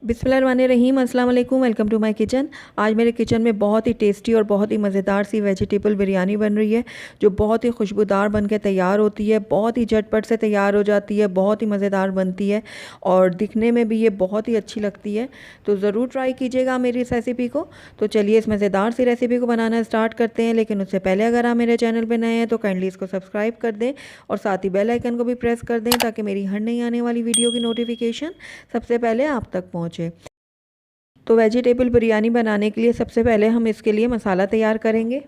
बिस्मिल्लाहिर्रहमानिर्रहीम, अस्सलाम वालेकुम। Welcome to my kitchen. आज मेरे किचन में बहुत ही टेस्टी और बहुत ही मज़ेदार सी वेजिटेबल बिरयानी बन रही है, जो बहुत ही खुशबूदार बन के तैयार होती है, बहुत ही झटपट से तैयार हो जाती है, बहुत ही मज़ेदार बनती है और दिखने में भी ये बहुत ही अच्छी लगती है। तो ज़रूर ट्राई कीजिएगा मेरी इस रेसिपी को। तो चलिए इस मज़ेदार सी रेसिपी को बनाना स्टार्ट करते हैं, लेकिन उससे पहले अगर आप मेरे चैनल पर नए हैं तो काइंडली इसको सब्सक्राइब कर दें और साथ ही बेल आइकन को भी प्रेस कर दें, ताकि मेरी हर नई आने वाली वीडियो की नोटिफिकेशन सबसे पहले आप तक पहुँचे। तो वेजिटेबल बिरयानी बनाने के लिए सबसे पहले हम इसके लिए मसाला तैयार करेंगे।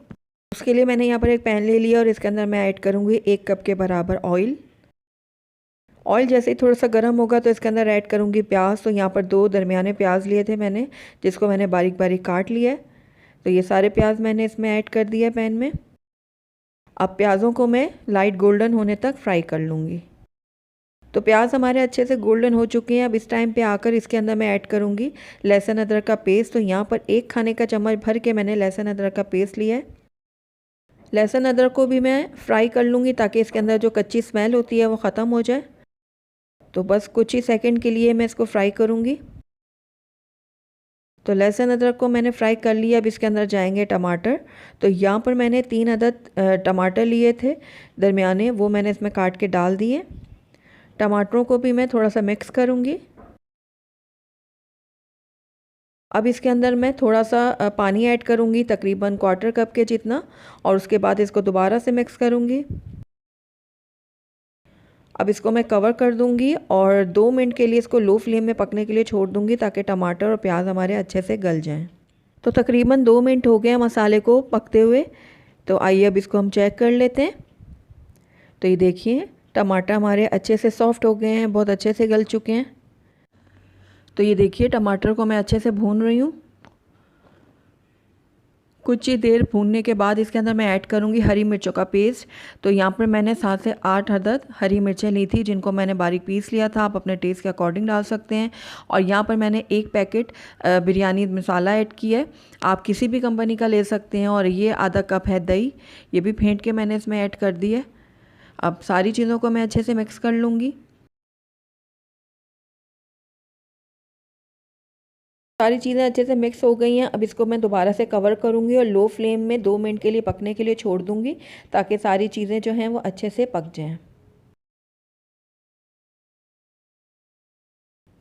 उसके लिए मैंने यहाँ पर एक पैन ले लिया और इसके अंदर मैं ऐड करूँगी 1 कप के बराबर ऑयल। ऑयल जैसे ही थोड़ा सा गर्म होगा तो इसके अंदर ऐड करूँगी प्याज। तो यहाँ पर 2 दरमियाने प्याज लिए थे मैंने, जिसको मैंने बारीक बारीक काट लिया है। तो ये सारे प्याज मैंने इसमें ऐड कर दिया पैन में। अब प्याज़ों को मैं लाइट गोल्डन होने तक फ्राई कर लूँगी। तो प्याज हमारे अच्छे से गोल्डन हो चुके हैं। अब इस टाइम पे आकर इसके अंदर मैं ऐड करूँगी लहसुन अदरक का पेस्ट। तो यहाँ पर 1 खाने का चम्मच भर के मैंने लहसुन अदरक का पेस्ट लिया है। लहसुन अदरक को भी मैं फ्राई कर लूँगी, ताकि इसके अंदर जो कच्ची स्मेल होती है वो ख़त्म हो जाए। तो बस कुछ ही सेकंड के लिए मैं इसको फ्राई करूँगी। तो लहसुन अदरक को मैंने फ्राई कर लिया। अब इसके अंदर जाएंगे टमाटर। तो यहाँ पर मैंने 3 अदद टमाटर लिए थे दरमियाने, वो मैंने इसमें काट के डाल दिए। टमाटरों को भी मैं थोड़ा सा मिक्स करूँगी। अब इसके अंदर मैं थोड़ा सा पानी ऐड करूँगी, तकरीबन 1/4 कप के जितना, और उसके बाद इसको दोबारा से मिक्स करूँगी। अब इसको मैं कवर कर दूँगी और 2 मिनट के लिए इसको लो फ्लेम में पकने के लिए छोड़ दूँगी, ताकि टमाटर और प्याज हमारे अच्छे से गल जाएं। तो तकरीबन 2 मिनट हो गए हैं मसाले को पकते हुए। तो आइए अब इसको हम चेक कर लेते हैं। तो ये देखिए टमाटर हमारे अच्छे से सॉफ्ट हो गए हैं, बहुत अच्छे से गल चुके हैं। तो ये देखिए टमाटर को मैं अच्छे से भून रही हूँ। कुछ ही देर भूनने के बाद इसके अंदर मैं ऐड करूँगी हरी मिर्चों का पेस्ट। तो यहाँ पर मैंने 7 से 8 अदद हरी मिर्चें ली थी, जिनको मैंने बारीक पीस लिया था। आप अपने टेस्ट के अकॉर्डिंग डाल सकते हैं। और यहाँ पर मैंने 1 पैकेट बिरयानी मसाला ऐड किया है, आप किसी भी कंपनी का ले सकते हैं। और ये आधा कप है दही, ये भी फेंट के मैंने इसमें ऐड कर दी है। अब सारी चीज़ों को मैं अच्छे से मिक्स कर लूँगी। सारी चीज़ें अच्छे से मिक्स हो गई हैं। अब इसको मैं दोबारा से कवर करूँगी और लो फ्लेम में 2 मिनट के लिए पकने के लिए छोड़ दूँगी, ताकि सारी चीज़ें जो हैं वो अच्छे से पक जाएं।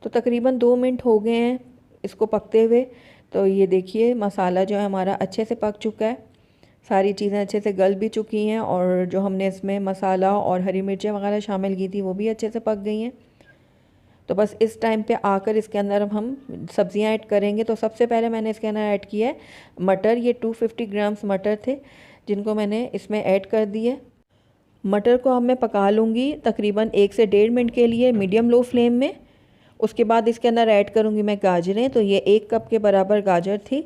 तो तकरीबन 2 मिनट हो गए हैं इसको पकते हुए। तो ये देखिए मसाला जो है हमारा अच्छे से पक चुका है, सारी चीज़ें अच्छे से गल भी चुकी हैं, और जो हमने इसमें मसाला और हरी मिर्चें वगैरह शामिल की थी वो भी अच्छे से पक गई हैं। तो बस इस टाइम पे आकर इसके अंदर अब हम सब्ज़ियाँ ऐड करेंगे। तो सबसे पहले मैंने इसके अंदर ऐड किया है मटर। ये 250 ग्राम्स मटर थे, जिनको मैंने इसमें ऐड कर दिए। मटर को अब मैं पका लूँगी तकरीबन 1 से 1.5 मिनट के लिए मीडियम लो फ्लेम में। उसके बाद इसके अंदर ऐड करूँगी मैं गाजरें। तो ये 1 कप के बराबर गाजर थी,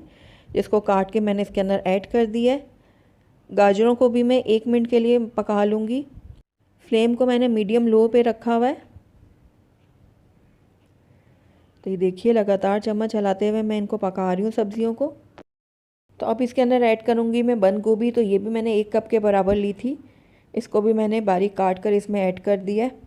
जिसको काट के मैंने इसके अंदर ऐड कर दिया है। गाजरों को भी मैं 1 मिनट के लिए पका लूँगी। फ्लेम को मैंने मीडियम लो पे रखा हुआ है। तो ये देखिए लगातार चम्मच चलाते हुए मैं इनको पका रही हूँ सब्जियों को। तो अब इसके अंदर ऐड करूँगी मैं बंद गोभी। तो ये भी मैंने 1 कप के बराबर ली थी, इसको भी मैंने बारीक काट कर इसमें ऐड कर दिया है।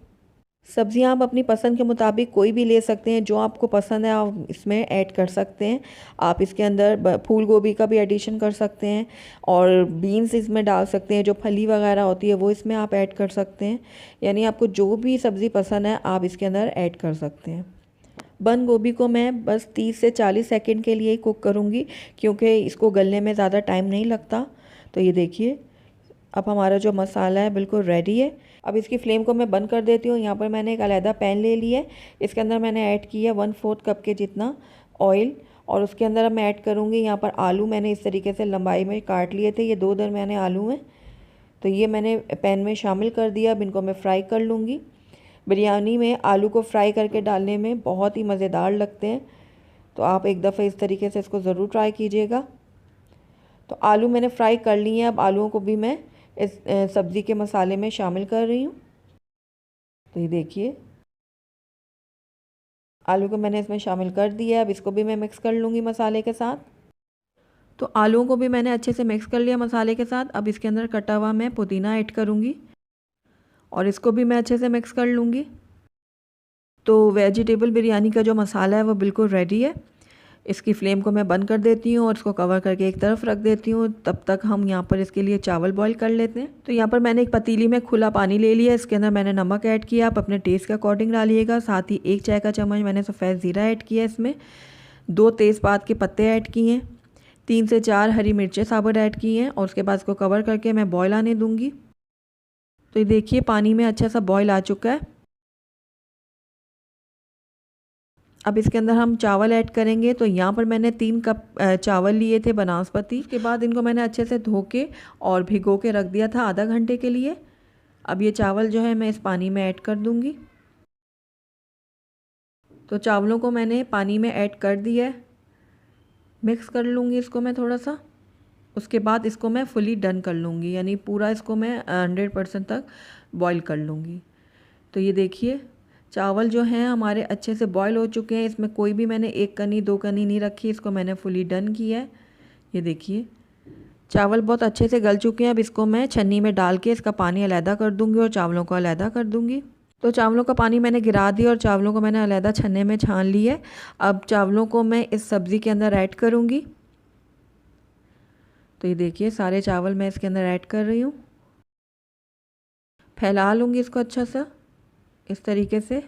सब्जियां आप अपनी पसंद के मुताबिक कोई भी ले सकते हैं, जो आपको पसंद है आप इसमें ऐड कर सकते हैं। आप इसके अंदर फूल गोभी का भी एडिशन कर सकते हैं, और बीन्स इसमें डाल सकते हैं, जो फली वगैरह होती है वो इसमें आप ऐड कर सकते हैं। यानी आपको जो भी सब्ज़ी पसंद है आप इसके अंदर ऐड कर सकते हैं। बंद गोभी को मैं बस 30 से 40 सेकंड के लिए ही कुक करूँगी, क्योंकि इसको गलने में ज़्यादा टाइम नहीं लगता। तो ये देखिए अब हमारा जो मसाला है बिल्कुल रेडी है। अब इसकी फ्लेम को मैं बंद कर देती हूँ। यहाँ पर मैंने एक अलहदा पैन ले लिया है, इसके अंदर मैंने ऐड किया 1/4 कप के जितना ऑयल, और उसके अंदर अब मैं ऐड करूँगी यहाँ पर आलू। मैंने इस तरीके से लंबाई में काट लिए थे, ये 2 दरमियाने आलू हैं। तो ये मैंने पैन में शामिल कर दिया। अब इनको मैं फ्राई कर लूँगी। बिरयानी में आलू को फ्राई करके डालने में बहुत ही मज़ेदार लगते हैं, तो आप एक दफ़ा इस तरीके से इसको ज़रूर ट्राई कीजिएगा। तो आलू मैंने फ्राई कर लिए हैं। अब आलूओं को भी मैं इस सब्ज़ी के मसाले में शामिल कर रही हूँ। तो ये देखिए आलू को मैंने इसमें शामिल कर दिया है। अब इसको भी मैं मिक्स कर लूँगी मसाले के साथ। तो आलूओं को भी मैंने अच्छे से मिक्स कर लिया मसाले के साथ। अब इसके अंदर कटा हुआ मैं पुदीना ऐड करूँगी, और इसको भी मैं अच्छे से मिक्स कर लूँगी। तो वेजिटेबल बिरयानी का जो मसाला है वो बिल्कुल रेडी है। इसकी फ्लेम को मैं बंद कर देती हूँ और इसको कवर करके एक तरफ रख देती हूँ। तब तक हम यहाँ पर इसके लिए चावल बॉईल कर लेते हैं। तो यहाँ पर मैंने एक पतीली में खुला पानी ले लिया, इसके अंदर मैंने नमक ऐड किया, आप अपने टेस्ट के अकॉर्डिंग डालिएगा। साथ ही 1 चाय का चम्मच मैंने सफ़ेद ज़ीरा ऐड किया, इसमें 2 तेज़पात के पत्ते ऐड किए हैं, 3 से 4 हरी मिर्चें साबुत ऐड की हैं और उसके बाद इसको कवर करके मैं बॉईल आने दूँगी। तो ये देखिए पानी में अच्छा सा बॉईल आ चुका है। अब इसके अंदर हम चावल ऐड करेंगे। तो यहाँ पर मैंने 3 कप चावल लिए थे बासमती। उसके बाद इनको मैंने अच्छे से धो के और भिगो के रख दिया था आधा घंटे के लिए। अब ये चावल जो है मैं इस पानी में ऐड कर दूँगी। तो चावलों को मैंने पानी में ऐड कर दिया है, मिक्स कर लूँगी इसको मैं थोड़ा सा। उसके बाद इसको मैं फुली डन कर लूँगी, यानी पूरा इसको मैं 100% तक बॉईल कर लूँगी। तो ये देखिए चावल जो हैं हमारे अच्छे से बॉईल हो चुके हैं। इसमें कोई भी मैंने 1 कनी 2 कनी नहीं रखी, इसको मैंने फुली डन किया है। ये देखिए चावल बहुत अच्छे से गल चुके हैं। अब इसको मैं छन्नी में डाल के इसका पानी अलहदा कर दूँगी और चावलों को अलहदा कर दूँगी। तो चावलों का पानी मैंने गिरा दिया और चावलों को मैंने अलहदा छन्ने में छान लिया है। अब चावलों को मैं इस सब्ज़ी के अंदर ऐड करूँगी। तो ये देखिए सारे चावल मैं इसके अंदर ऐड कर रही हूँ। फैला लूँगी इसको अच्छा सा इस तरीके से।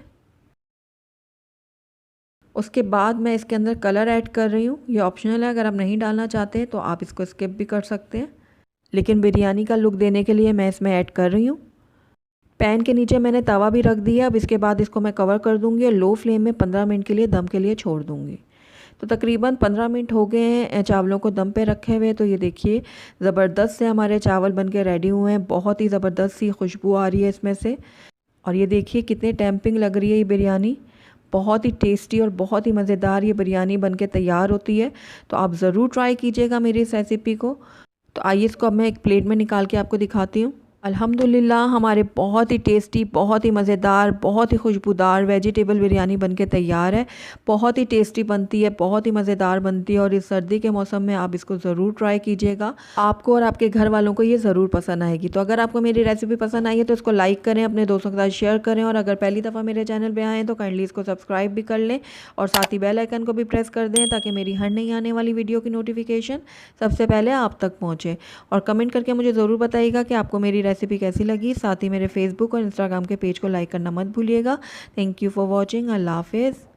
उसके बाद मैं इसके अंदर कलर ऐड कर रही हूँ, ये ऑप्शनल है, अगर आप नहीं डालना चाहते तो आप इसको स्किप भी कर सकते हैं, लेकिन बिरयानी का लुक देने के लिए मैं इसमें ऐड कर रही हूँ। पैन के नीचे मैंने तवा भी रख दिया। अब इसके बाद इसको मैं कवर कर दूँगी और लो फ्लेम में 15 मिनट के लिए दम के लिए छोड़ दूँगी। तो तकरीबन 15 मिनट हो गए हैं चावलों को दम पे रखे हुए। तो ये देखिए ज़बरदस्त से हमारे चावल बन के रेडी हुए हैं। बहुत ही ज़बरदस्त सी खुशबू आ रही है इसमें से। और ये देखिए कितनी टेम्पिंग लग रही है ये बिरयानी। बहुत ही टेस्टी और बहुत ही मज़ेदार ये बिरयानी बनके तैयार होती है। तो आप ज़रूर ट्राई कीजिएगा मेरी इस रेसिपी को। तो आइए इसको अब मैं एक प्लेट में निकाल के आपको दिखाती हूँ। अल्हम्दुलिल्लाह हमारे बहुत ही टेस्टी, बहुत ही मज़ेदार, बहुत ही खुशबूदार वेजिटेबल बिरयानी बनके तैयार है। बहुत ही टेस्टी बनती है, बहुत ही मज़ेदार बनती है और इस सर्दी के मौसम में आप इसको ज़रूर ट्राई कीजिएगा। आपको और आपके घर वालों को ये ज़रूर पसंद आएगी। तो अगर आपको मेरी रेसिपी पसंद आई है तो इसको लाइक करें, अपने दोस्तों के साथ शेयर करें और अगर पहली दफ़ा मेरे चैनल पर आएँ तो काइंडली इसको सब्सक्राइब भी कर लें और साथ ही बेल आइकन को भी प्रेस कर दें ताकि मेरी हर नई आने वाली वीडियो की नोटिफिकेशन सबसे पहले आप तक पहुँचे। और कमेंट करके मुझे ज़रूर बताइएगा कि आपको मेरी रेसिपी कैसी लगी। साथ ही मेरे फेसबुक और इंस्टाग्राम के पेज को लाइक करना मत भूलिएगा। Thank you for watching. अल्लाह हाफिज़।